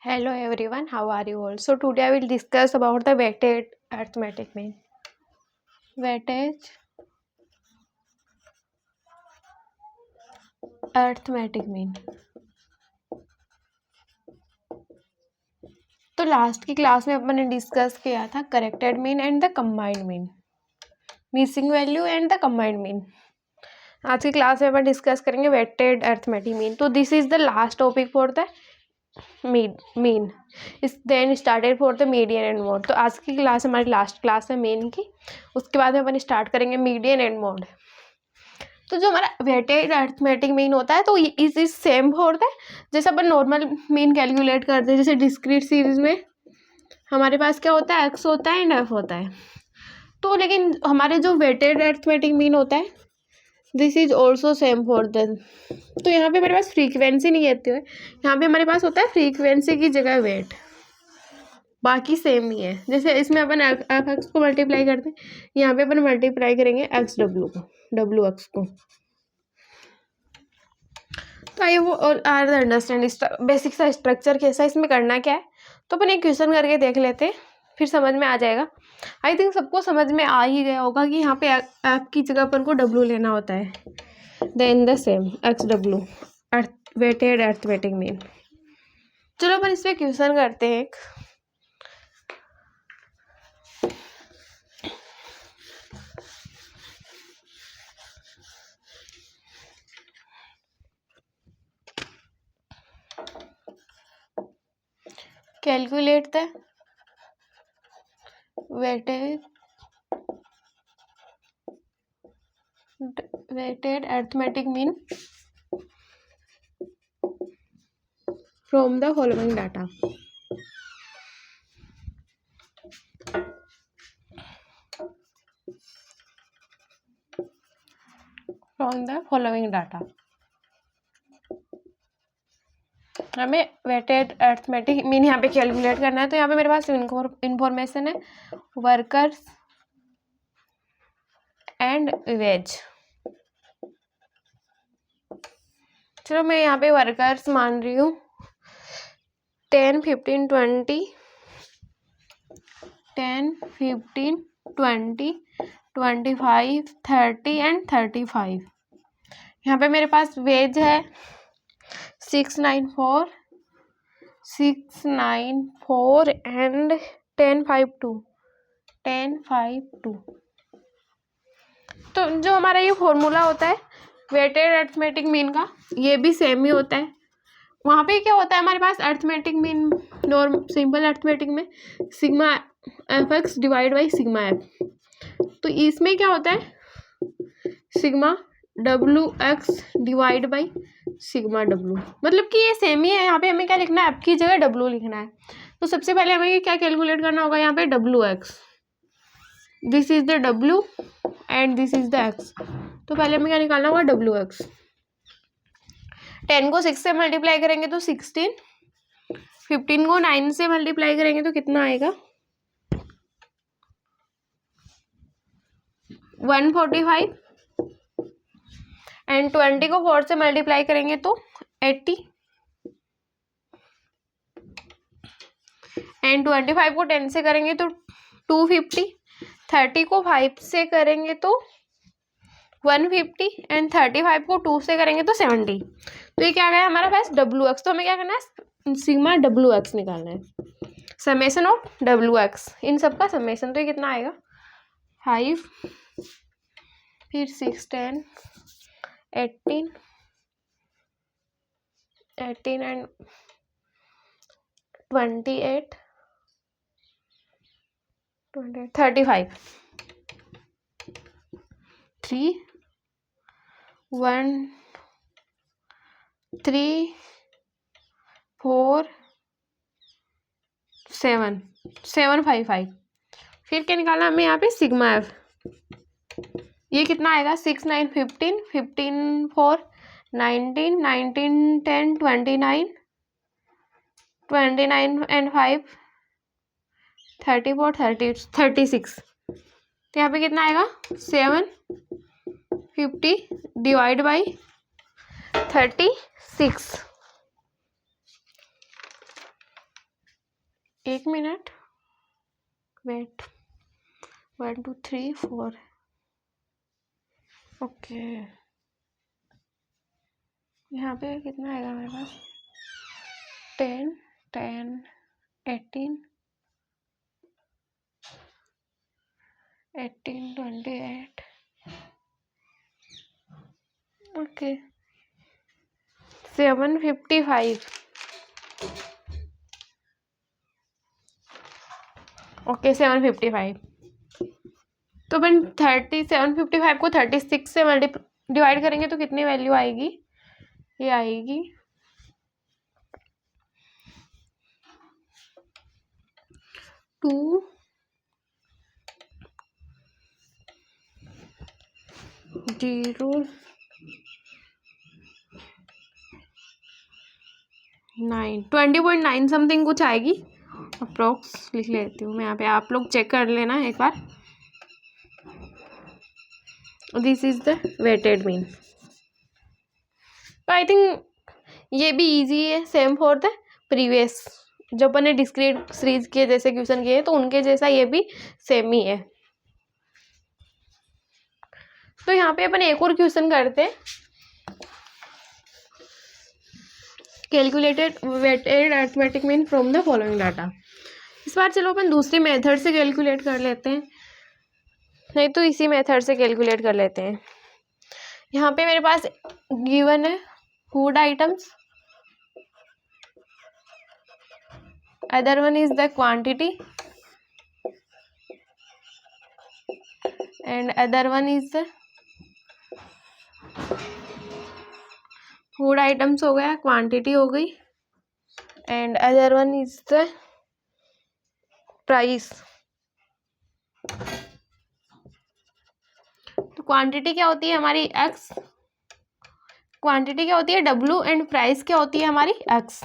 Hello everyone, how are you all? So today I will discuss about the weighted arithmetic mean. Weighted arithmetic mean. तो last की class में अपन ने discuss किया था corrected mean and the combined mean, missing value and the combined mean. आज की class में अपन डिस्कस करेंगे वेटेड अर्थमेटिक मीन। तो this is the last topic for the mean is then started for the median and mode. तो आज की class हमारी लास्ट क्लास है मीन की, उसके बाद में अपन स्टार्ट करेंगे मीडियन एंड मोड। तो जो हमारा वेटेड अर्थमेटिक मीन होता है तो इज सेम होता है जैसे अपन नॉर्मल मीन कैलकुलेट करते हैं। जैसे डिस्क्रीट सीरीज में हमारे पास क्या होता है, एक्स होता है एंड एफ होता है। तो लेकिन हमारे जो वेटेड अर्थमेटिक मीन होता है this is also same for them. तो यहाँ पे हमारे पास फ्रीक्वेंसी नहीं रहती है, यहाँ पे हमारे पास होता है फ्रीक्वेंसी की जगह वेट, बाकी सेम ही है। जैसे इसमें अपन एफ एक्स को मल्टीप्लाई करते हैं, यहाँ पे अपन मल्टीप्लाई करेंगे एक्स डब्ल्यू को, डब्ल्यू एक्स को। तो आइए वो और आर द अंडरस्टैंड बेसिक सा स्ट्रक्चर कैसा इसमें करना क्या है। तो अपन एक क्वेश्चन करके देख लेते हैं, फिर समझ में आ जाएगा। आई थिंक सबको समझ में आ ही गया होगा कि यहाँ पे एफ की जगह अपन को डब्ल्यू लेना होता है, then the same X W weighted arithmetic mean. चलो अपन इस पर क्वेश्चन करते हैं एक। Calculate the weighted arithmetic mean from the following data. From the following data हमें वेटेड अर्थमेटिक मीन यहाँ पे कैलकुलेट करना है। तो यहाँ पे मेरे पास इंफॉर्मेशन है वर्कर्स एंड वेज। चलो मैं यहाँ पे वर्कर्स मान रही हूँ 10, 15, 20, 10, 15, 20, 25, 30 एंड 35। यहाँ पे मेरे पास वेज है 694 एंड 1052। तो जो हमारा ये फॉर्मूला होता है वेटेड अर्थमेटिक मीन का, ये भी सेम ही होता है। वहाँ पे क्या होता है हमारे पास arithmetic mean, norm simple arithmetic में sigma F x divide by sigma F. तो इसमें क्या होता है sigma W X divide by sigma W, मतलब कि ये सेम ही है। यहाँ पे हमें क्या लिखना है, एफ की जगह डब्ल्यू लिखना है। तो सबसे पहले हमें क्या कैलकुलेट करना होगा, यहाँ पे W x, this is the W and this is the x. तो पहले हमें क्या निकालना होगा डब्ल्यू एक्स। 10 को 6 से मल्टीप्लाई करेंगे तो 16, 15 को 9 से मल्टीप्लाई करेंगे तो कितना आएगा 145 एंड 20 को 4 से मल्टीप्लाई करेंगे तो 80 एंड 25 को 10 से करेंगे तो 250, 30 को 5 से करेंगे तो 150 एंड 35 को 2 से करेंगे तो 70। तो ये क्या गया हमारा पास डब्ल्यू एक्स। तो हमें क्या करना है सिग्मा डब्ल्यू एक्स निकालना है, समेशन ऑफ डब्ल्यू एक्स, इन सबका समेशन। तो ये कितना आएगा 5, फिर 6, 10, 18 एंड 28, 35, 3, 1, 3, 4, 7, 755। फिर क्या निकालना हमें यहाँ पे सिग्मा एफ, ये कितना आएगा 6, 9, 15, 15, 4, 19, 19, 10, 29, 29 एंड 5, 34, 30, 36। तो यहाँ पे कितना आएगा 750 डिवाइड बाई 36। एक मिनट वेट, 1 2 3 4, ओके। यहाँ पे कितना आएगा हमारे पास, 10 10 18 18 28, ओके 755, ओके 755। तो अपन 755 को 36 से डिवाइड करेंगे तो कितनी वैल्यू आएगी, ये आएगी 2 0 9 20.9 समथिंग कुछ आएगी, अप्रोक्स लिख लेती हूँ मैं यहाँ पे, आप लोग चेक कर लेना एक बार। This is the weighted mean. तो आई थिंक ये भी इजी है, सेम फॉर द प्रीवियस जो अपन ने डिस्क्रीट सीरीज के जैसे क्वेश्चन किए तो उनके जैसा ये भी सेम ही है। तो यहाँ पे अपन एक और क्वेश्चन करते हैं, calculated weighted arithmetic mean from the following data. इस बार चलो अपन दूसरी मेथड से कैलकुलेट कर लेते हैं, नहीं तो इसी मेथड से कैलकुलेट कर लेते हैं। यहाँ पे मेरे पास गिवन है food items, other one is the quantity and other one is the food items हो गया, क्वांटिटी हो गई, and other one is the price. तो क्वांटिटी क्या होती है हमारी एक्स, क्वांटिटी क्या होती है डब्ल्यू, एंड प्राइस क्या होती है हमारी एक्स।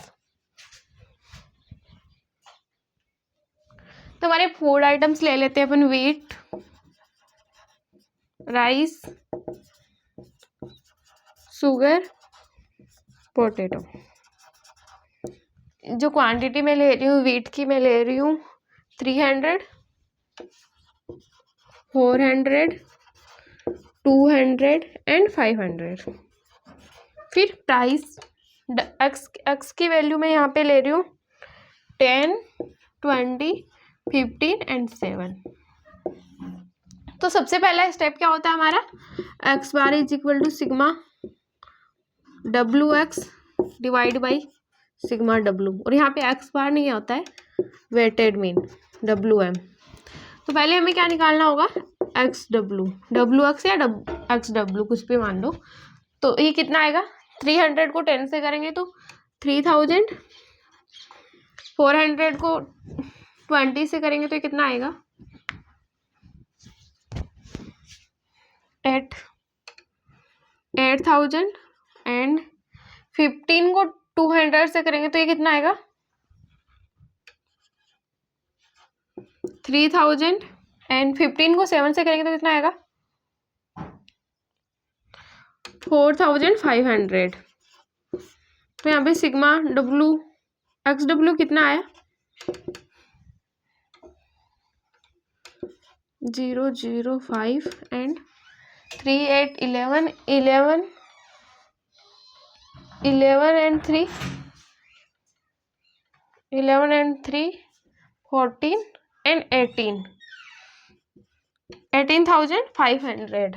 तो हमारे फूड आइटम्स ले लेते हैं अपन, व्हीट, राइस, शुगर, पोटैटो। जो क्वांटिटी में ले रही हूँ व्हीट की मैं ले रही हूँ 300, 400, 200 एंड 500। फिर प्राइस एक्स की वैल्यू मैं यहाँ पे ले रही हूँ 10, 20, 15 एंड 7। तो सबसे पहला स्टेप क्या होता है हमारा, X bar is equal to sigma W X divide by sigma W, और यहाँ पे एक्स बार नहीं होता है, वेटेड मीन डब्ल्यू एम। तो पहले हमें क्या निकालना होगा, एक्स डब्ल्यू, डब्ल्यू एक्स या एक्स डब्ल्यू कुछ भी मान लो। तो ये कितना आएगा, 300 को 10 से करेंगे तो 3000, 400 को 20 से करेंगे तो ये कितना आएगा 8000, एंड 15 को 200 से करेंगे तो ये कितना आएगा 3000, एंड 15 को 7 से करेंगे तो कितना आएगा 4500। तो यहाँ पे सिग्मा डब्ल्यू एक्स डब्ल्यू कितना आया 005 and 3 8 11 11 11 and 3 11 and 3 14 and 18 18,500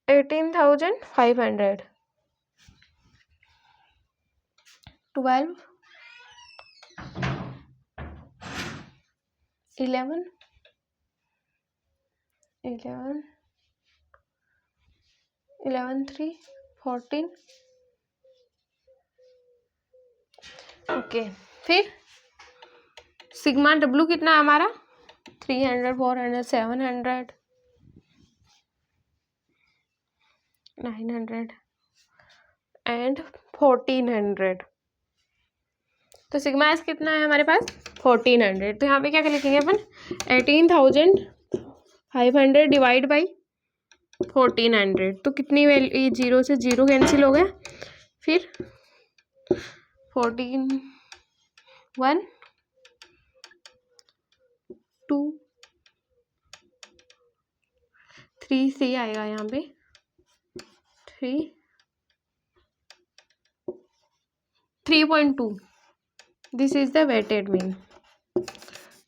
18,500 12 11 11 11 3 14, okay. फिर सिग्मा डब्ल्यू कितना है हमारा 300 400 700 900 एंड 1400। तो सिग्मा एस कितना है हमारे पास 1400। तो यहाँ पे क्या लिखेंगे अपन 18,500 डिवाइड बाई 1400। तो कितनी वैल्यू, ये जीरो से जीरो कैंसिल हो गया, फिर 14 1 2 3 सी आएगा यहाँ पे 3.2 this is the weighted mean.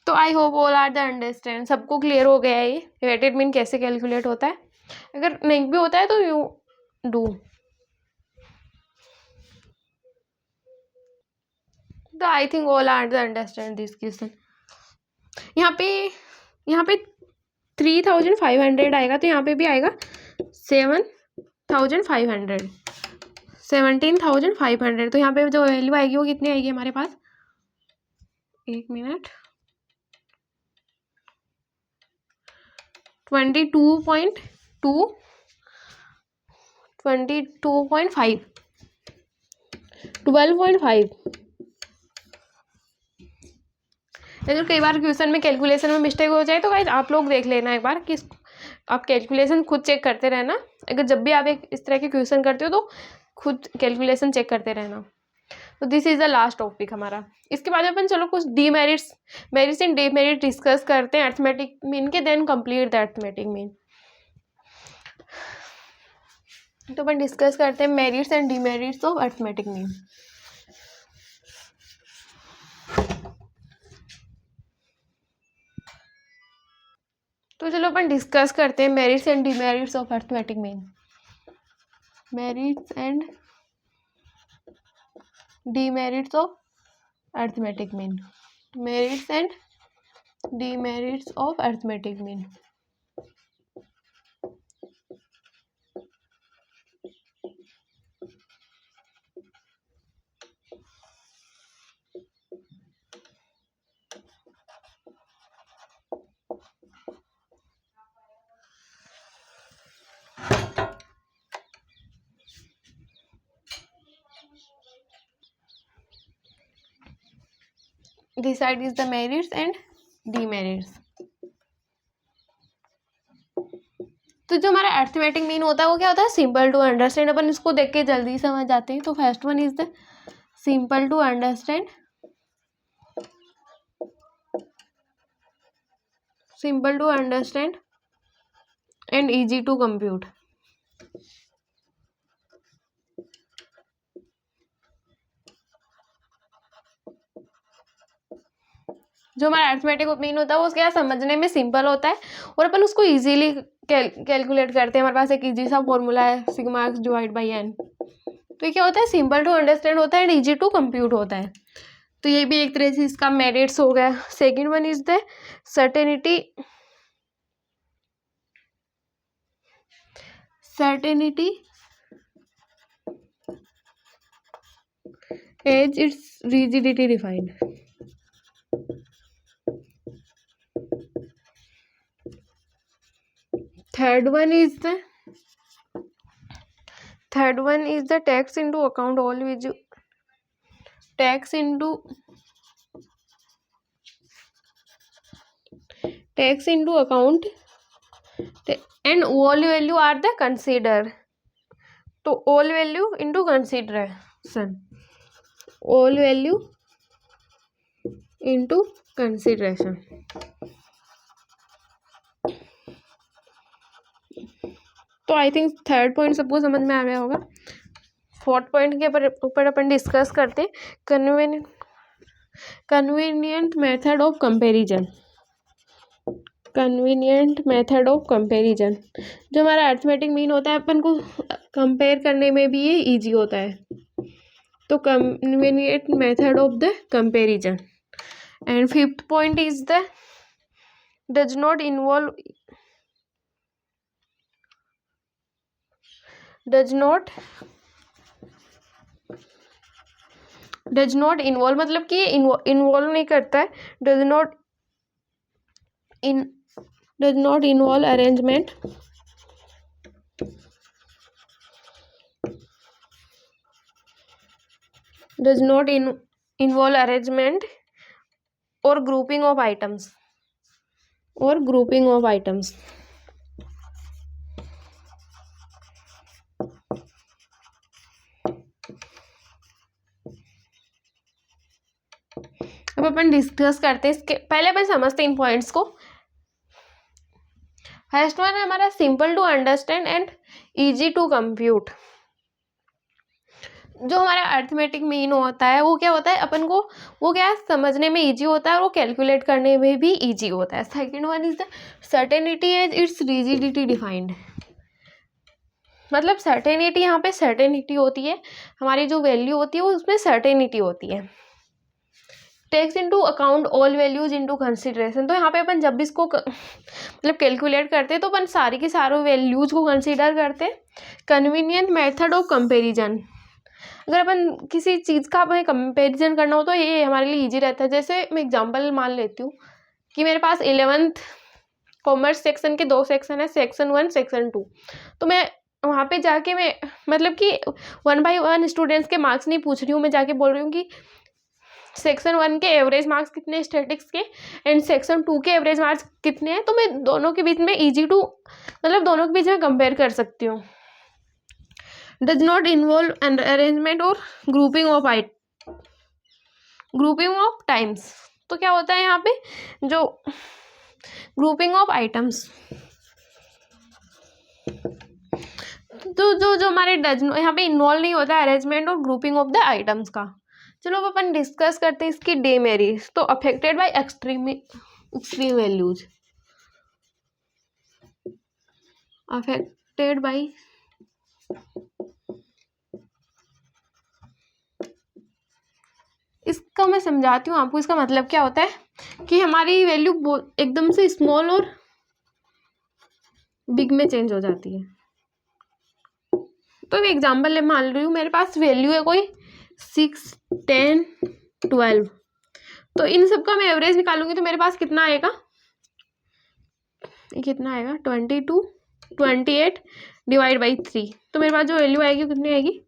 तो I hope all are the understand, सबको क्लियर हो गया है ये वेटेड मीन कैसे कैलकुलेट होता है। अगर नहीं भी होता है तो यू डू। तो I think all are the understand this question. यहाँ पे 3,500 आएगा तो यहाँ पे भी आएगा 7,500 17,500। तो यहाँ पे जो वैल्यू आएगी वो कितनी आएगी हमारे पास, एक मिनट, 22.2 22.5 12.5। अगर कई बार क्वेश्चन में कैलकुलेशन में मिस्टेक हो जाए तो गाइस आप लोग देख लेना एक बार कि आप कैलकुलेशन खुद चेक करते रहना। अगर जब भी आप एक इस तरह के क्वेश्चन करते हो तो खुद कैलकुलेशन चेक करते रहना। तो this is the last topic हमारा। इसके बाद अपन चलो कुछ demerits, merits and demerit discuss करते हैं अर्थमेटिक मीन के, then complete the arithmetic mean. तो अपन डिस्कस करते हैं merits and demerits of arithmetic mean. तो चलो अपन डिस्कस करते हैं merits and demerits of arithmetic mean. Merits and demerits of arithmetic mean. Merits and demerits of arithmetic mean. This side is the merits and demerits। तो जो हमारा arithmetic mean होता है वो क्या होता है, सिंपल टू अंडरस्टैंड। अपन इसको देख के जल्दी समझ जाते हैं। तो first one is the simple to understand, simple to understand and easy to compute. जो हमारा अर्थमेटिक मीन होता है वो क्या समझने में सिंपल होता है और अपन उसको इजीली कैलकुलेट करते हैं। हमारे पास एक इजी सा फॉर्मूला है, sigma X divide by N. तो ये क्या होता है, सिंपल टू अंडरस्टैंड होता है एंड इजी टू कंप्यूट होता है। तो ये भी एक तरह से इसका मेरिट्स हो गया। Second one is the certainty, certainty as its rigidity defined. Third one is the takes into account all which takes into account and all value are the consider। तो all value into consideration, all value into consideration। तो I think third point सबको समझ में आ गया होगा। Fourth point के ऊपर अपन discuss करते convenient method of comparison. Convenient method of comparison, जो हमारा अर्थमेटिक मीन होता है अपन को कंपेयर करने में भी ये इजी होता है। तो convenient method of the comparison. And fifth point is the does not involve मतलब कि इन्वॉल्व नहीं करता है। Does not involve arrangement, does not involve arrangement और ग्रुपिंग ऑफ आइटम्स, अब अपन डिस्कस करते हैं इसके पहले अपन समझते हैं इन पॉइंट्स को। फर्स्ट वन है हमारा simple to understand and easy to compute. जो हमारा अर्थमेटिक मीन होता है वो क्या होता है, अपन को वो क्या समझने में इजी होता है और वो कैलकुलेट करने में भी इजी होता है। Second one is the certainty as its rigidity defined. मतलब सर्टेनिटी, यहाँ पे सर्टेनिटी होती है, हमारी जो वैल्यू होती है वो उसमें सर्टेनिटी होती है। Takes into account all values into consideration. तो यहाँ पे अपन जब भी इसको मतलब कैलकुलेट करते हैं तो अपन सारी की सारी वैल्यूज को कंसीडर करते हैं। Convenient method of comparison. अगर अपन किसी चीज़ का हमें कंपेरिजन करना हो तो ये हमारे लिए इजी रहता है। जैसे मैं एग्जांपल मान लेती हूँ कि मेरे पास 11th कॉमर्स सेक्शन के 2 सेक्शन है, सेक्शन 1 सेक्शन 2। तो मैं वहाँ पे जाके मैं मतलब कि 1 by 1 स्टूडेंट्स के मार्क्स नहीं पूछ रही हूँ, मैं जाके बोल रही हूँ कि सेक्शन 1 के एवरेज मार्क्स कितने स्टैटिक्स के एंड सेक्शन 2 के एवरेज मार्क्स कितने हैं। तो मैं दोनों के बीच में इजी टू मतलब दोनों के बीच में कंपेयर कर सकती हूँ। Does not involve an arrangement और ग्रुपिंग ऑफ टाइम्स। तो क्या होता है यहाँ पे जो ग्रुपिंग ऑफ आइटम्स, तो जो हमारे डज यहाँ पे इन्वॉल्व नहीं होता है अरेंजमेंट और ग्रुपिंग ऑफ द आइटम्स का। चलो अब अपन डिस्कस करते हैं इसकी डेमेरिट्स। तो affected by extreme values, affected by इसका मैं समझाती हूँ आपको। इसका मतलब क्या होता है कि हमारी वैल्यू एकदम से स्मॉल और बिग में चेंज हो जाती है। तो मैं एग्जांपल मान रही हूँ, मेरे पास वैल्यू है कोई 6, 10, 12। तो इन सब का मैं एवरेज निकालूंगी तो मेरे पास कितना आएगा, कितना आएगा 22, 28 डिवाइड बाई 3। तो मेरे पास जो वैल्यू आएगी कितनी आएगी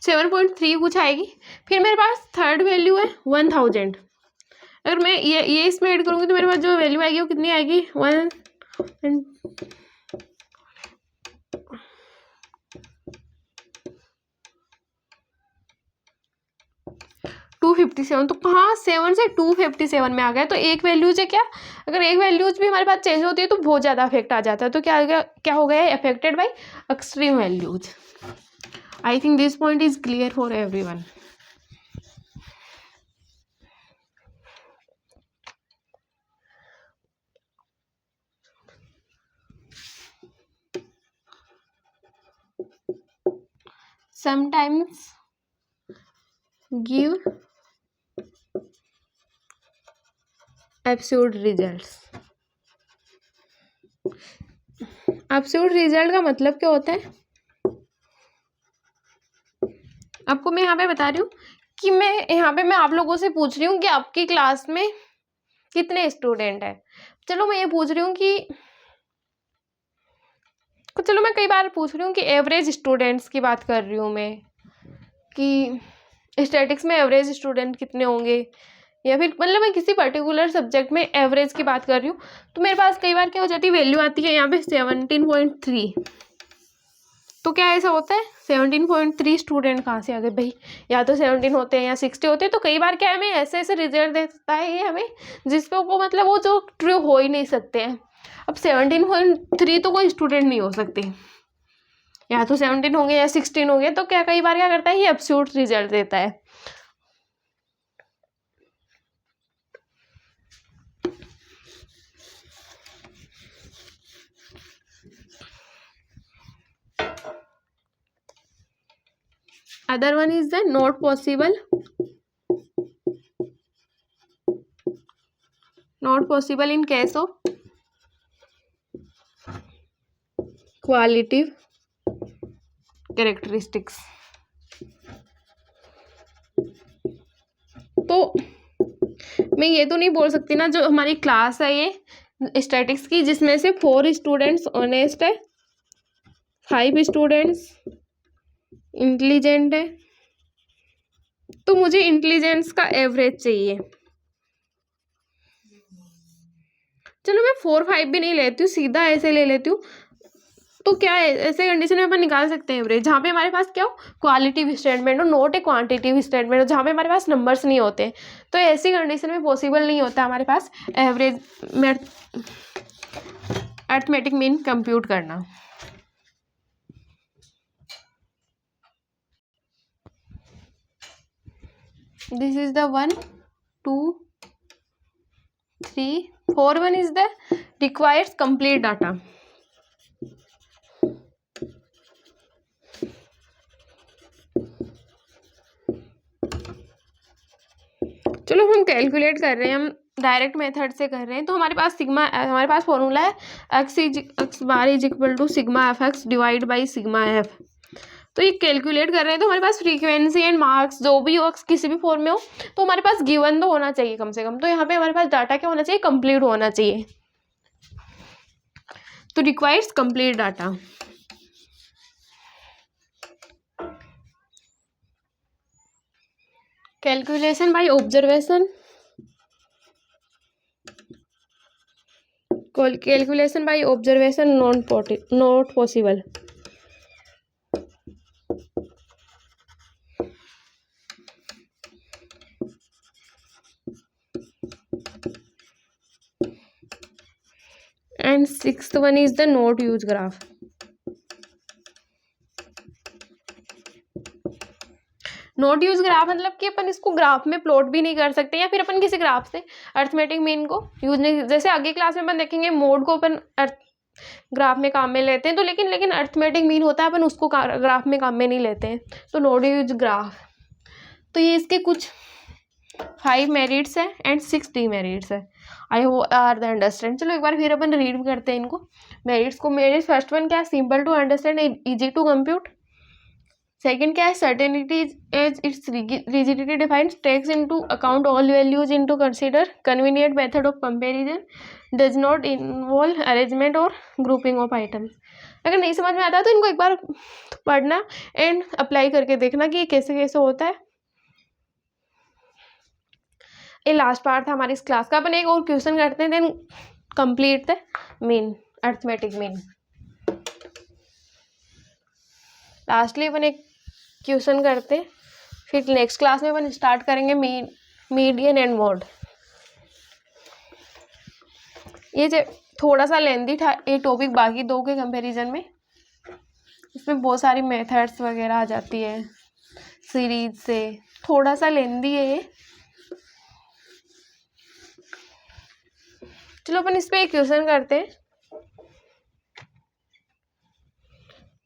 7.3 कुछ आएगी। फिर मेरे पास थर्ड वैल्यू है 1000। अगर मैं ये इसमें ऐड करूँगी तो मेरे पास जो वैल्यू आएगी वो कितनी आएगी 257। तो कहाँ 7 से 257 में आ गया। तो एक वैल्यूज है क्या, अगर एक वैल्यूज भी हमारे पास चेंज होती है तो बहुत ज़्यादा इफेक्ट आ जाता है। तो क्या हो गया है affected by extreme values. I think this point is clear for everyone. Sometimes give absurd results। absurd result का मतलब क्या होता है, आपको मैं यहाँ पे बता रही हूँ कि मैं आप लोगों से पूछ रही हूँ कि आपकी क्लास में कितने स्टूडेंट है। चलो मैं ये पूछ रही हूँ कि चलो मैं कई बार पूछ रही हूँ कि एवरेज स्टूडेंट्स की बात कर रही हूँ मैं कि स्टैटिक्स में एवरेज स्टूडेंट कितने होंगे, या फिर मतलब मैं किसी पर्टिकुलर सब्जेक्ट में एवरेज की बात कर रही हूँ। तो मेरे पास कई बार क्या हो जाती है वैल्यू आती है यहाँ पे 17.3। तो क्या ऐसा होता है 17.3 स्टूडेंट कहाँ से आ गए भाई, या तो 17 होते हैं या 60 होते हैं। तो कई बार क्या है हमें ऐसे ऐसे रिजल्ट देता है ये हमें जिसपे वो मतलब वो जो ट्रू हो ही नहीं सकते हैं। अब 17.3 तो कोई स्टूडेंट नहीं हो सकते, या तो 17 होंगे या 16 होंगे। तो क्या कई बार क्या करता है ये एब्सोल्यूट रिजल्ट देता है। Other one is the not possible in case of qualitative characteristics। तो मैं ये तो नहीं बोल सकती ना, जो हमारी क्लास है ये स्टैटिक्स की जिसमें से 4 स्टूडेंट्स ऑनेस्ट है, 5 स्टूडेंट्स इंटेलिजेंट है, तो मुझे इंटेलिजेंस का एवरेज चाहिए। चलो मैं 4, 5 भी नहीं लेती हूँ, सीधा ऐसे ले लेती हूँ। तो क्या है, ऐसे कंडीशन में अपन निकाल सकते हैं एवरेज, जहाँ पे हमारे पास क्या हो, क्वालिटिव स्टेटमेंट हो, नोट ए क्वांटिटिव स्टेटमेंट हो, जहाँ पे हमारे पास नंबर्स नहीं होते। तो ऐसी कंडीशन में पॉसिबल नहीं होता हमारे पास एवरेज अरिथमेटिक मीन कंप्यूट करना। This is the 1 2 3 4 1 is the requires complete data। चलो हम कैलकुलेट कर रहे हैं, हम डायरेक्ट मेथड से कर रहे हैं। तो हमारे पास सिग्मा, हमारे पास फॉर्मूला है X bar is equal to sigma F x divide by sigma F. तो ये कैलकुलेट कर रहे हैं, तो हमारे पास फ्रीक्वेंसी एंड मार्क्स जो भी हो किसी भी फॉर्म में हो, तो हमारे पास गिवन तो होना चाहिए कम से कम। तो यहाँ पे हमारे पास डाटा क्या होना चाहिए, कंप्लीट होना चाहिए। तो requires complete data. Calculation by observation, calculation by observation not possible. And sixth one is the note use graph. Note use graph मतलब कि अपन इसको ग्राफ में प्लॉट भी नहीं कर सकते, या फिर अपन किसी ग्राफ से अरिथमेटिक मीन को यूज नहीं, जैसे आगे क्लास में अपन देखेंगे मोड को अपन ग्राफ में काम में लेते हैं, तो लेकिन अरिथमेटिक मीन होता है अपन उसको ग्राफ में काम में नहीं लेते हैं। तो नोट यूज ग्राफ, तो ये इसके कुछ 5 मेरिट्स है एंड 6 डीमेरिट्स है। आई हो आर द अंडरस्टैंड। चलो एक बार फिर अपन रीड करते हैं इनको मेरिट्स को। मेरिट फर्स्ट वन क्या है, simple to understand, easy to compute. Second क्या है, certainty as its rigidity defined, takes into account all values into consider, convenient method of comparison, does not involve arrangement और grouping of items. अगर नहीं समझ में आता है तो इनको एक बार पढ़ना एंड अप्लाई करके देखना कि ये कैसे कैसे होता है। ये लास्ट पार्ट था हमारी इस क्लास का। अपन एक और क्वेश्चन करते हैं, then complete the mean, arithmetic mean. Lastly अपन एक क्वेश्चन करते हैं, फिर नेक्स्ट क्लास में अपन स्टार्ट करेंगे मीडियन एंड मोड। ये जो थोड़ा सा लेंदी था ये टॉपिक बाकी दो के कंपैरिजन में, इसमें बहुत सारी मेथड्स वगैरह आ जाती है सीरीज से, थोड़ा सा लेंदी है ये। चलो अपन इस पे एक क्वेश्चन करते हैं,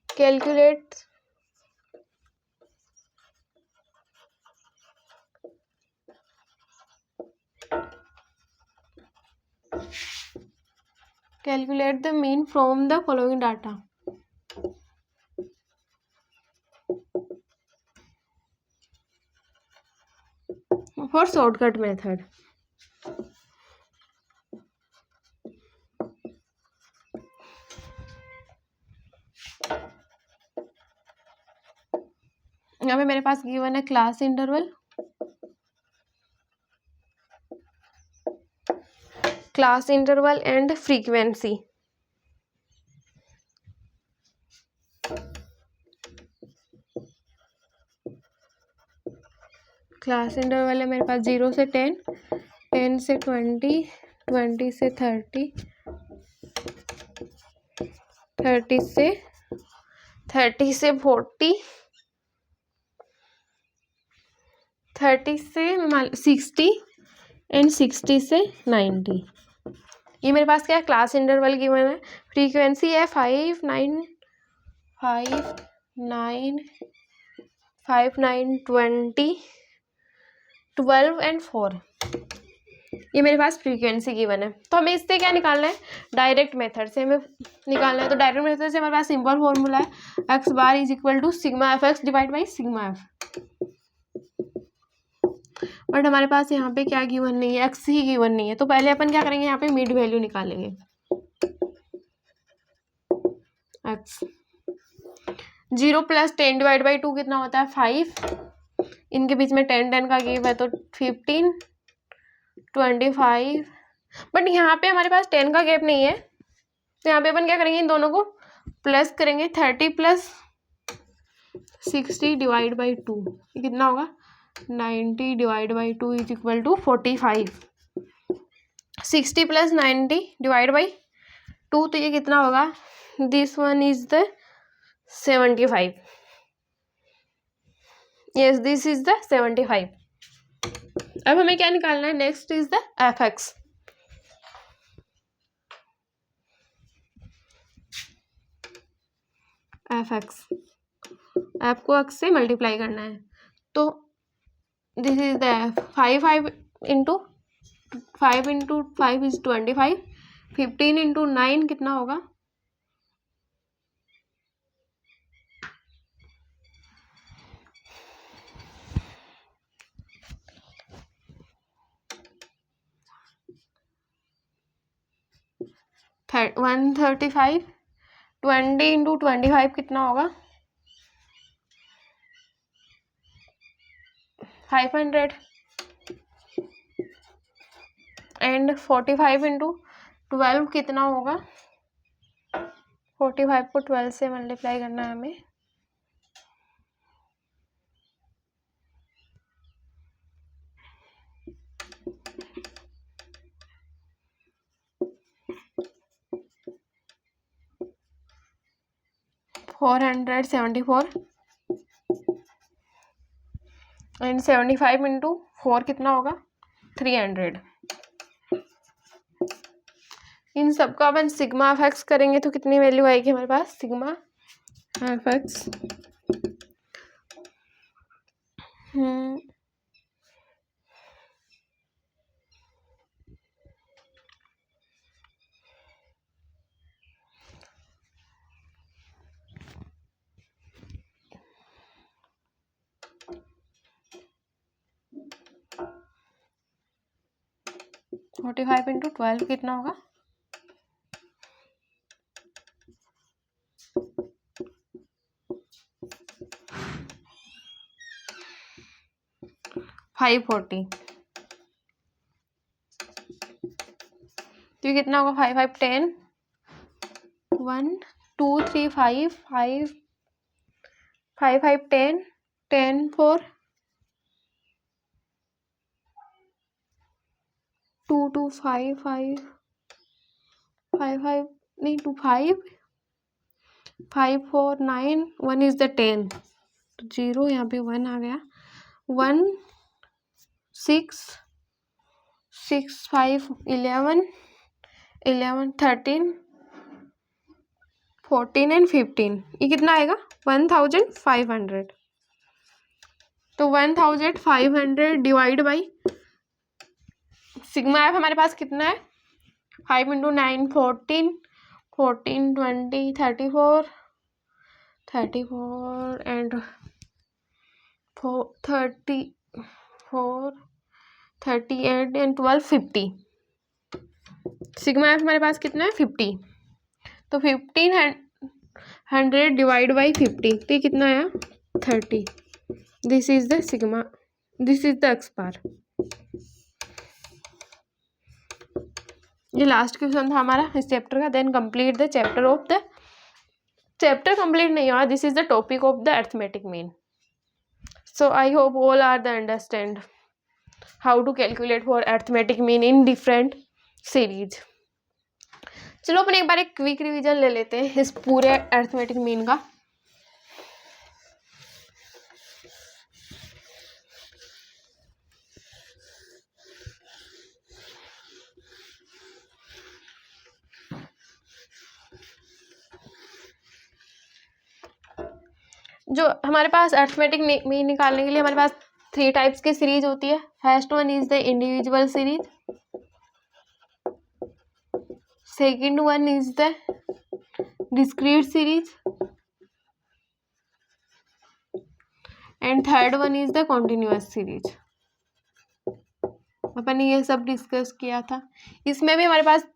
calculate the mean from the following data. For shortcut method, यहाँ पे मेरे पास गिवन है class interval, and frequency. Class interval है मेरे पास 0 से 10, 10 से 20, 20 से 30, 30 से 40, 30 से 60 एंड 60 से 90। ये मेरे पास क्या है, क्लास इंटरवल गिवन है। फ्रीक्वेंसी है 5 9 20, 12 एंड 4। ये मेरे पास फ्रीक्वेंसी गिवन है। तो हमें इससे क्या निकालना है, डायरेक्ट मेथड से हमें निकालना है। तो डायरेक्ट मेथड से हमारे पास सिंपल फॉर्मूला है, X bar is equal to sigma F x divide by sigma F. But हमारे पास यहाँ पे क्या गिवन नहीं है, एक्स ही गिवन नहीं है। तो पहले अपन क्या करेंगे, यहाँ पे मिड वैल्यू निकालेंगे। एक्स 0 प्लस 10 डिवाइड बाई 2 कितना होता है 5, इनके बीच में 10 का गेप है तो 15, 25। बट यहाँ पे हमारे पास 10 का गैप नहीं है, तो यहाँ पे अपन क्या करेंगे, इन दोनों को प्लस करेंगे 30 प्लस 60 डिवाइड बाई 2, ये कितना होगा 90 divide by 2 is equal to 45। 60 plus 90 divide by 2, तो ये कितना होगा, this one is the 75। Yes, this is the 75। अब हमें क्या निकालना है, next is the F X. F X, F को एक्स से मल्टीप्लाई करना है, तो this is the F. 5 into 5 is 25। 15 into 9 कितना होगा, 135। 20 इंटू 25 कितना होगा, 500। एंड 45 इंटू 12 कितना होगा, 45 को 12 से मल्टीप्लाई करना है हमें, $474। एंड 75 इंटू 4 कितना होगा, 300। इन सबका अपन सिग्मा एफ एक्स करेंगे तो कितनी वैल्यू आएगी हमारे पास, सिग्मा एफ एक्स 45 इंटू 12 कितना होगा, 540। तो ये कितना होगा, 5 5 10, 1 2 3 5 5 5 5 10 10 4 2 2 5 5 5 5 नहीं 2 5 5 4 9 1 इज द 10, तो 0 यहाँ पे 1 आ गया। 1 6 6 5 11 11 13 14 एंड 15, ये कितना आएगा 1500। तो 1500 डिवाइड बाई सिग्मा एफ हमारे पास कितना है, 5 into 9 14 14 20 34 and 34 38 and 12 50। Sigma F हमारे पास कितना है 50। तो 1500 डिवाइड बाई 50, तो कितना आया 30। This is the sigma, this is the x bar. ये लास्ट क्वेश्चन था हमारा इस चैप्टर का। Then complete the chapter of the, chapter complete नहीं हुआ, this is the topic of the arithmetic mean. So I hope all are the understand how to calculate for arithmetic mean in different series. चलो अपन एक बार एक quick revision ले लेते हैं इस पूरे अरिथमेटिक मीन का। जो हमारे पास अरिथमेटिक मीन निकालने के लिए हमारे पास 3 टाइप्स की सीरीज होती है। First one is the individual series, second one is the discrete series and third one is the continuous series. अपन ने ये सब डिस्कस किया था। इसमें भी हमारे पास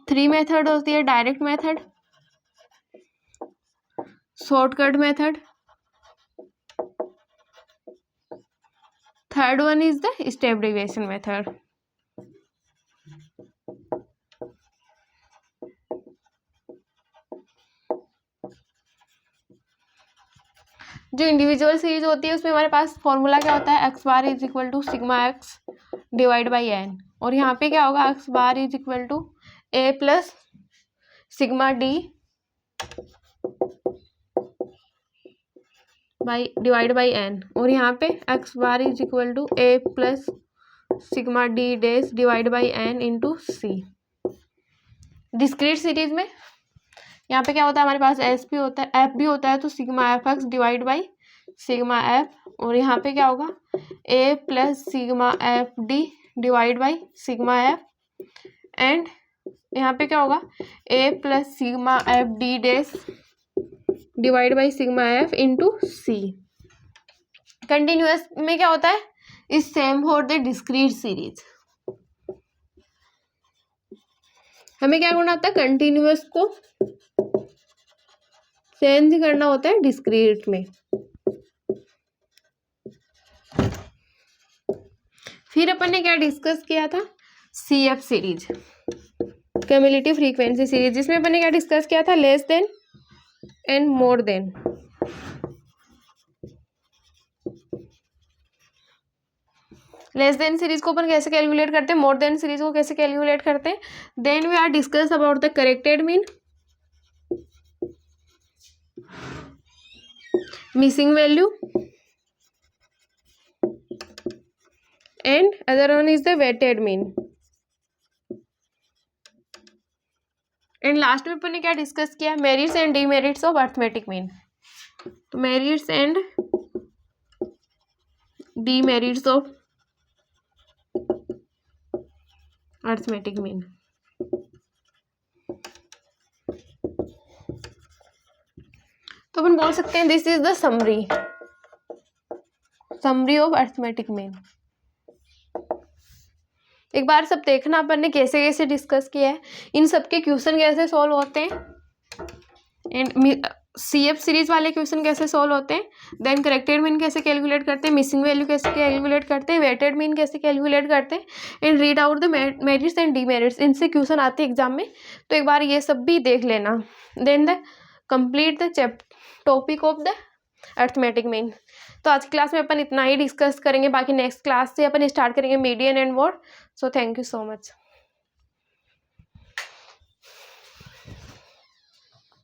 3 मेथड होती है, direct method, shortcut method, third one is the step deviation method. जो इंडिविजुअल सीरीज होती है उसमें हमारे पास फॉर्मूला क्या होता है, X bar is equal to sigma X divide by N, और यहाँ पे क्या होगा, X bar is equal to A plus sigma D by divide by N, और यहाँ पे X bar is equal to A plus sigma D dash divide by N into C. Discrete series में यहाँ पे क्या होता है, हमारे पास एस भी होता है, एफ भी होता है, तो sigma F x divide by sigma f, और यहाँ पे क्या होगा, a plus sigma f d divide by sigma f, and यहाँ पे क्या होगा, a plus sigma f d dash divide by sigma f into c. Continuous में क्या होता है, is same for the discrete series. हमें क्या करना होता है, कंटिन्यूअस को चेंज करना होता है डिस्क्रीट में। फिर अपन ने क्या डिस्कस किया था, CF series, cumulative frequency series, जिसमें अपन ने क्या डिस्कस किया था, less than and more than. Less than series को अपन कैसे कैलकुलेट करते हैं, मोर देन सीरीज को कैसे कैलकुलेट करते हैं। Then we are discuss about the corrected mean, missing value, and other one is the weighted mean. And last में अपन ने क्या डिस्कस किया, merits and demerits of arithmetic mean. तो merits and demerits of arithmetic mean. तो अपन बोल सकते हैं this is the summary of arithmetic mean. एक बार सब देखना अपन ने कैसे कैसे डिस्कस किया है, इन सब के क्वेश्चन कैसे सॉल्व होते हैं, एंड CF सीरीज वाले क्वेश्चन कैसे सॉल्व होते हैं, देन करेक्टेड मीन कैसे कैलकुलेट करते हैं, मिसिंग वैल्यू कैसे कैलकुलेट करते हैं, वेटेड मीन कैसे कैलकुलेट करते हैं, and read out the merits and demerits. इनसे क्वेश्चन आते हैं एग्जाम में, तो एक बार ये सब भी देख लेना। Then the complete the topic of the arithmetic mean. तो आज की क्लास में अपन इतना ही डिस्कस करेंगे, बाकी नेक्स्ट क्लास से अपन स्टार्ट करेंगे median and mode. So thank you so much.